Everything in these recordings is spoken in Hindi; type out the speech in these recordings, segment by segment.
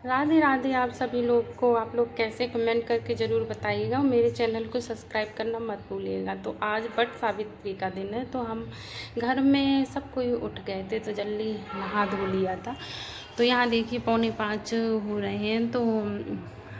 राधे राधे आप सभी लोग को। आप लोग कैसे, कमेंट करके ज़रूर बताइएगा। मेरे चैनल को सब्सक्राइब करना मत भूलिएगा। तो आज वट सावित्री का दिन है, तो हम घर में सब कोई उठ गए थे, तो जल्दी नहा धो लिया था। तो यहाँ देखिए 4:45 हो रहे हैं, तो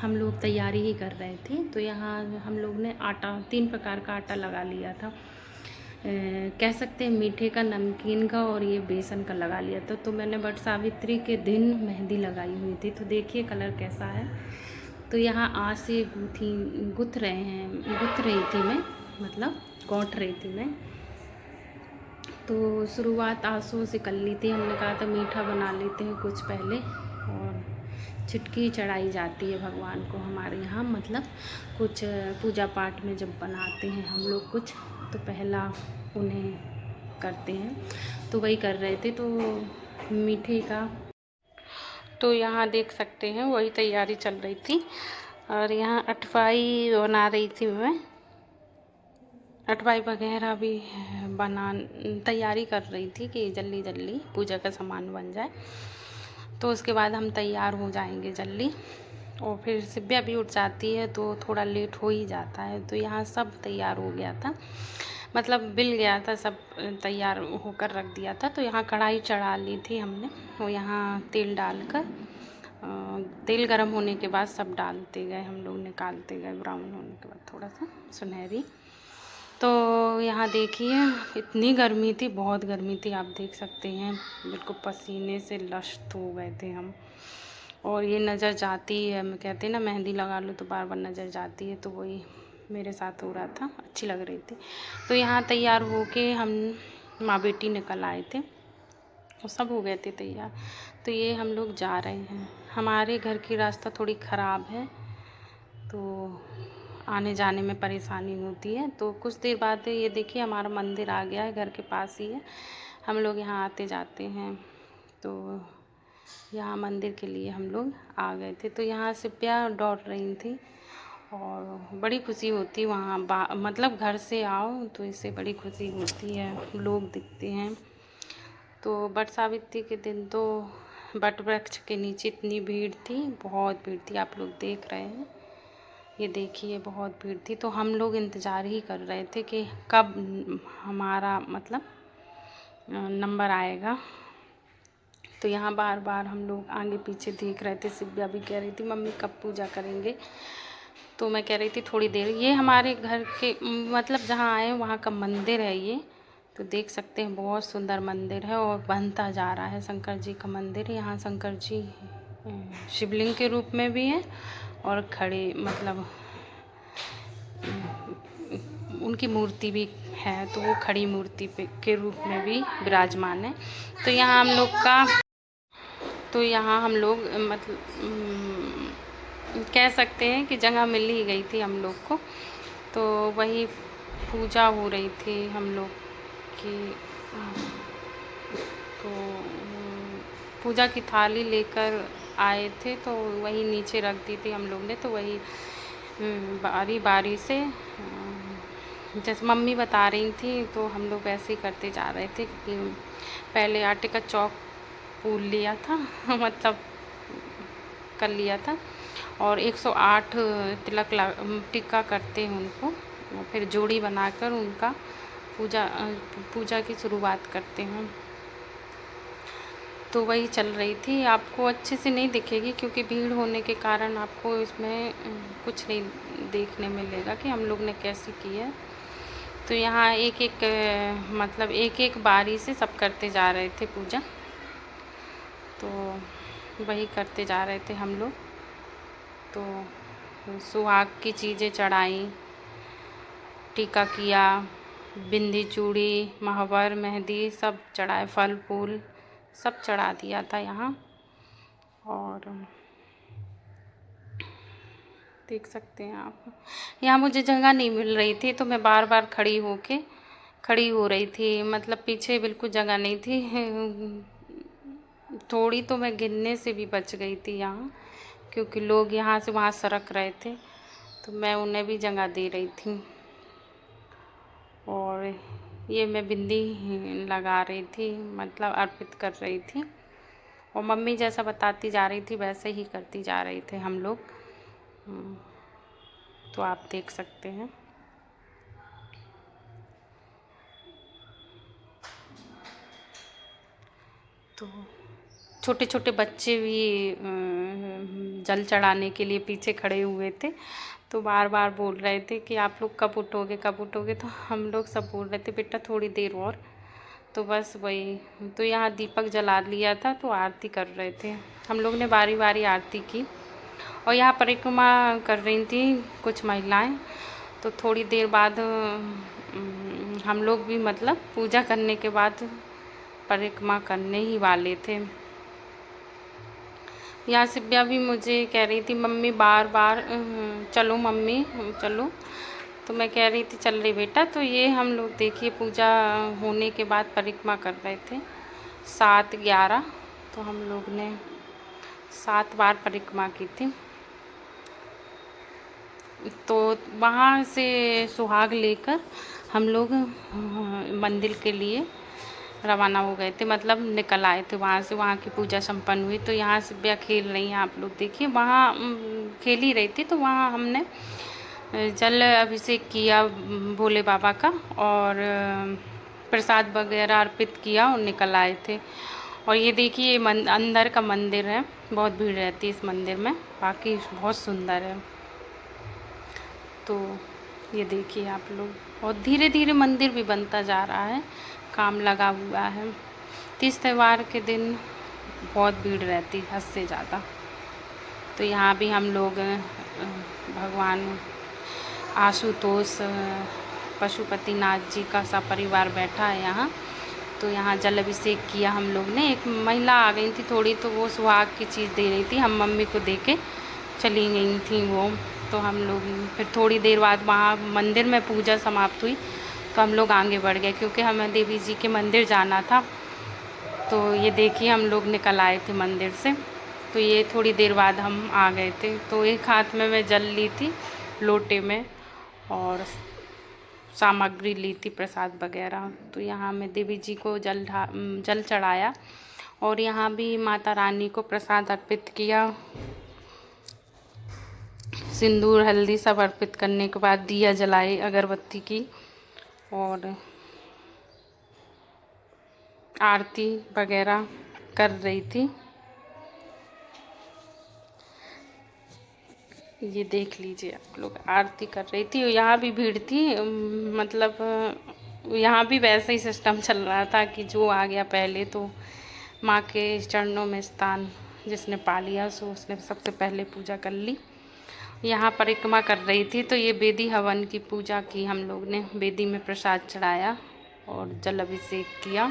हम लोग तैयारी ही कर रहे थे। तो यहाँ हम लोग ने आटा, 3 प्रकार का आटा लगा लिया था। कह सकते हैं मीठे का, नमकीन का और ये बेसन का लगा लिया था। तो मैंने वट सावित्री के दिन मेहंदी लगाई हुई थी। तो देखिए कलर कैसा है। तो यहाँ आज से गुथ रही थी मैं, मतलब गौंठ रही थी मैं। तो शुरुआत आंसू से कर ली थी। हमने कहा था मीठा बना लेते हैं कुछ पहले, और चिटकी चढ़ाई जाती है भगवान को हमारे यहाँ, मतलब कुछ पूजा पाठ में जब बनाते हैं हम लोग कुछ, तो पहला उन्हें करते हैं। तो वही कर रहे थे, तो मीठे का। तो यहाँ देख सकते हैं वही तैयारी चल रही थी। और यहाँ अठवाई बना रही थी मैं, अठवाई वगैरह भी बना तैयारी कर रही थी कि जल्दी जल्दी पूजा का सामान बन जाए। तो उसके बाद हम तैयार हो जाएंगे जल्दी। और फिर सिब्या भी उठ जाती है, तो थोड़ा लेट हो ही जाता है। तो यहाँ सब तैयार हो गया था, मतलब बिल गया था, सब तैयार होकर रख दिया था। तो यहाँ कढ़ाई चढ़ा ली थी हमने, और यहाँ तेल डालकर तेल गरम होने के बाद सब डालते गए हम लोग, निकालते गए ब्राउन होने के बाद थोड़ा सा सुनहरी। तो यहाँ देखिए इतनी गर्मी थी, बहुत गर्मी थी, आप देख सकते हैं। बिल्कुल पसीने से लश्त हो गए थे हम। और ये नज़र जाती है, मैं कहते हैं ना मेहंदी लगा लो तो बार बार नज़र जाती है, तो वही मेरे साथ हो रहा था, अच्छी लग रही थी। तो यहाँ तैयार हो के हम माँ बेटी निकल आए थे, और सब हो गए थे तैयार। तो ये हम लोग जा रहे हैं। हमारे घर की रास्ता थोड़ी ख़राब है, तो आने जाने में परेशानी होती है। तो कुछ देर बाद ये देखिए हमारा मंदिर आ गया है, घर के पास ही है। हम लोग यहाँ आते जाते हैं, तो यहाँ मंदिर के लिए हम लोग आ गए थे। तो यहाँ सिप्या दौड़ रही थी, और बड़ी खुशी होती वहाँ मतलब घर से आओ तो इससे बड़ी खुशी होती है, लोग दिखते हैं। तो वट सावित्री के दिन तो वट वृक्ष के नीचे इतनी भीड़ थी, बहुत भीड़ थी, आप लोग देख रहे हैं। ये देखिए बहुत भीड़ थी। तो हम लोग इंतज़ार ही कर रहे थे कि कब हमारा मतलब नंबर आएगा। तो यहाँ बार बार हम लोग आगे पीछे देख रहे थे। सिब्या भी कह रही थी मम्मी कब पूजा करेंगे। तो मैं कह रही थी थोड़ी देर। ये हमारे घर के मतलब जहाँ आए वहाँ का मंदिर है ये। तो देख सकते हैं बहुत सुंदर मंदिर है, और बनता जा रहा है। शंकर जी का मंदिर है। यहाँ शंकर जी शिवलिंग के रूप में भी हैं, और खड़े मतलब उनकी मूर्ति भी है, तो वो खड़ी मूर्ति पे के रूप में भी विराजमान है। तो यहाँ हम लोग का, तो यहाँ हम लोग मतलब कह सकते हैं कि जगह मिल ही गई थी हम लोग को। तो वही पूजा हो रही थी हम लोग की। तो पूजा की थाली लेकर आए थे, तो वही नीचे रख दी थी हम लोग ने। तो वही बारी बारी से जैसे मम्मी बता रही थी, तो हम लोग वैसे ही करते जा रहे थे कि पहले आटे का चौक पूल लिया था मतलब कर लिया था, और 108 तिलक टिक्का करते हैं उनको, और फिर जोड़ी बनाकर उनका पूजा की शुरुआत करते हैं। तो वही चल रही थी। आपको अच्छे से नहीं दिखेगी क्योंकि भीड़ होने के कारण आपको इसमें कुछ नहीं देखने मिलेगा कि हम लोग ने कैसी की है। तो यहाँ एक एक मतलब एक एक बारी से सब करते जा रहे थे पूजा। तो वही करते जा रहे थे हम लोग। तो सुहाग की चीज़ें चढ़ाई, टीका किया, बिंदी, चूड़ी, महावर, मेहंदी सब चढ़ाए, फल फूल सब चढ़ा दिया था यहाँ। और देख सकते हैं आप, यहाँ मुझे जगह नहीं मिल रही थी, तो मैं बार बार खड़ी हो रही थी, मतलब पीछे बिल्कुल जगह नहीं थी। थोड़ी तो मैं गिरने से भी बच गई थी यहाँ, क्योंकि लोग यहाँ से वहाँ सरक रहे थे, तो मैं उन्हें भी जगह दे रही थी। और ये मैं बिंदी लगा रही थी, मतलब अर्पित कर रही थी। और मम्मी जैसा बताती जा रही थी वैसे ही करती जा रहे थे हम लोग। तो आप देख सकते हैं। तो छोटे छोटे बच्चे भी जल चढ़ाने के लिए पीछे खड़े हुए थे, तो बार बार बोल रहे थे कि आप लोग कब उठोगे कब उठोगे। तो हम लोग सब बोल रहे थे बेटा थोड़ी देर और। तो बस वही, तो यहाँ दीपक जला लिया था तो आरती कर रहे थे। हम लोग ने बारी बारी आरती की और यहाँ परिक्रमा कर रही थी कुछ महिलाएं। तो थोड़ी देर बाद हम लोग भी मतलब पूजा करने के बाद परिक्रमा करने ही वाले थे। यहाँ सिब्या भी मुझे कह रही थी मम्मी बार बार चलो मम्मी चलो। तो मैं कह रही थी चल रही बेटा। तो ये हम लोग देखिए पूजा होने के बाद परिक्रमा कर रहे थे 7-11। तो हम लोग ने 7 बार परिक्रमा की थी। तो वहाँ से सुहाग लेकर हम लोग मंदिर के लिए रवाना हो गए थे, मतलब निकल आए थे वहाँ से। वहाँ की पूजा संपन्न हुई। तो यहाँ सिब्या खेल रही हैं, आप लोग देखिए। वहाँ खेल ही रही थी तो वहाँ हमने जल अभिषेक किया भोले बाबा का और प्रसाद वगैरह अर्पित किया और निकल आए थे। और ये देखिए ये अंदर का मंदिर है, बहुत भीड़ रहती है इस मंदिर में, बाकी बहुत सुंदर है। तो ये देखिए आप लोग। और धीरे धीरे मंदिर भी बनता जा रहा है, काम लगा हुआ है। तीज त्यौहार के दिन बहुत भीड़ रहती है, हद से ज़्यादा। तो यहाँ भी हम लोग भगवान आशुतोष पशुपतिनाथ जी का सा परिवार बैठा है यहाँ। तो यहाँ जल अभिषेक किया हम लोग ने। एक महिला आ गई थी थोड़ी, तो वो सुहाग की चीज़ दे रही थी, हम मम्मी को दे के चली गई थी वो। तो हम लोग फिर थोड़ी देर बाद वहाँ मंदिर में पूजा समाप्त हुई तो हम लोग आगे बढ़ गए, क्योंकि हमें देवी जी के मंदिर जाना था। तो ये देखिए हम लोग निकल आए थे मंदिर से। तो ये थोड़ी देर बाद हम आ गए थे। तो एक हाथ में मैं जल ली थी लोटे में और सामग्री ली थी प्रसाद वगैरह। तो यहाँ मैं देवी जी को जल चढ़ाया और यहाँ भी माता रानी को प्रसाद अर्पित किया। सिंदूर हल्दी सब अर्पित करने के बाद दिया जलाए अगरबत्ती की और आरती वगैरह कर रही थी। ये देख लीजिए आप लोग, आरती कर रही थी। यहाँ भी भीड़ थी, मतलब यहाँ भी वैसा ही सिस्टम चल रहा था कि जो आ गया पहले तो माँ के चरणों में स्थान जिसने पा लिया सो उसने सबसे पहले पूजा कर ली। यहाँ परिक्रमा कर रही थी तो ये वेदी हवन की पूजा की हम लोग ने। वेदी में प्रसाद चढ़ाया और जल अभिषेक किया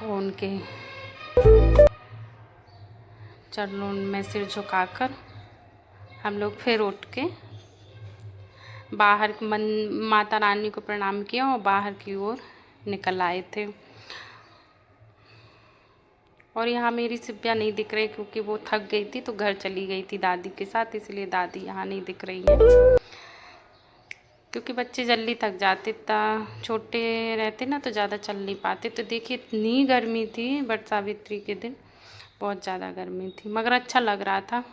और उनके चरणों में सिर झुकाकर हम लोग फिर उठ के बाहर माता रानी को प्रणाम किया और बाहर की ओर निकल आए थे। और यहाँ मेरी सिब्या नहीं दिख रही क्योंकि वो थक गई थी तो घर चली गई थी दादी के साथ, इसलिए दादी यहाँ नहीं दिख रही है। क्योंकि बच्चे जल्दी थक जाते, छोटे रहते ना तो ज़्यादा चल नहीं पाते। तो देखिए इतनी गर्मी थी वट सावित्री के दिन, बहुत ज़्यादा गर्मी थी, मगर अच्छा लग रहा था।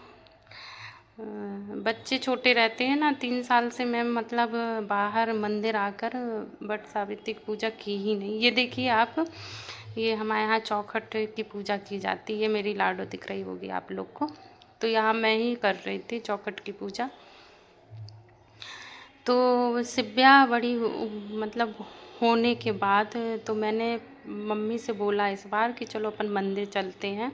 बच्चे छोटे रहते हैं ना, 3 साल से मैं मतलब बाहर मंदिर आकर वट सावित्री की पूजा की ही नहीं। ये देखिए आप, ये हमारे यहाँ चौखट की पूजा की जाती है। मेरी लाडो दिख रही होगी आप लोग को। तो यहाँ मैं ही कर रही थी चौखट की पूजा। तो सिब्या बड़ी मतलब होने के बाद तो मैंने मम्मी से बोला इस बार कि चलो अपन मंदिर चलते हैं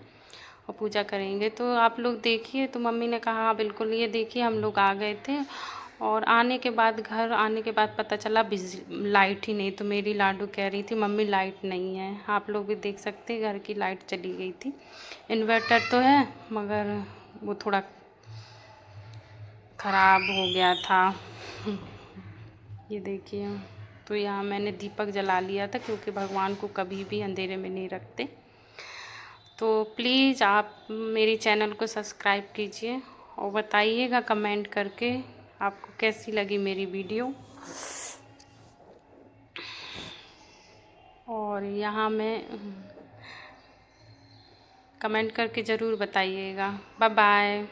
और पूजा करेंगे। तो आप लोग देखिए, तो मम्मी ने कहा हाँ बिल्कुल। ये देखिए हम लोग आ गए थे और आने के बाद घर आने के बाद पता चला लाइट ही नहीं। तो मेरी लाडू कह रही थी मम्मी लाइट नहीं है। आप लोग भी देख सकते हैं घर की लाइट चली गई थी। इन्वर्टर तो है मगर वो थोड़ा ख़राब हो गया था। ये देखिए, तो यहाँ मैंने दीपक जला लिया था क्योंकि भगवान को कभी भी अंधेरे में नहीं रखते। तो प्लीज़ आप मेरी चैनल को सब्सक्राइब कीजिए और बताइएगा कमेंट करके आपको कैसी लगी मेरी वीडियो। और यहाँ मैं कमेंट करके ज़रूर बताइएगा। Bye bye.